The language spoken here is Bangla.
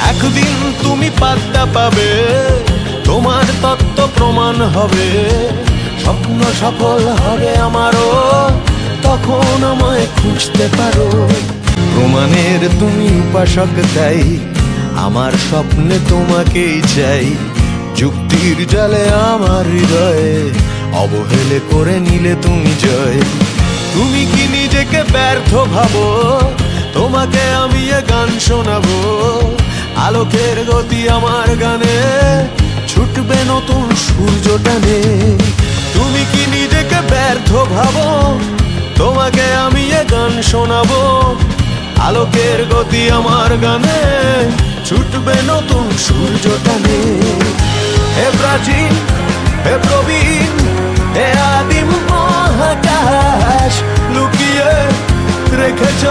একদিন তুমি পাত্তা পাবে, তোমার তত্ত্ব প্রমাণ হবে, স্বপ্ন সফল হবে আমারও, তখন আমায় খুঁজতে পারো। প্রমাণের তুমি উপাসক, তাই আমার স্বপ্নে তোমাকেই চাই। যুক্তির জালে আমার হৃদয়ে অবহেলে করে নিলে তুমি জয়। তুমি কি নিজেকে ব্যর্থ ভাবো? তোমাকে আমি এ গান শোনাবো। আলোকের গতি আমার গানে, ছুটবে নতুন সূর্য টানে। তুমি কি নিজেকে ব্যর্থ ভাবো? তোমাকে আমি এ গান শোনাবো। আলোকের গতি আমার গানে, ছুটবে নতুন সূর্য টানে। হে প্রাচীন, হে প্রবীণ, হে আদিম মহাকাশ, লুকিয়ে রেখেছ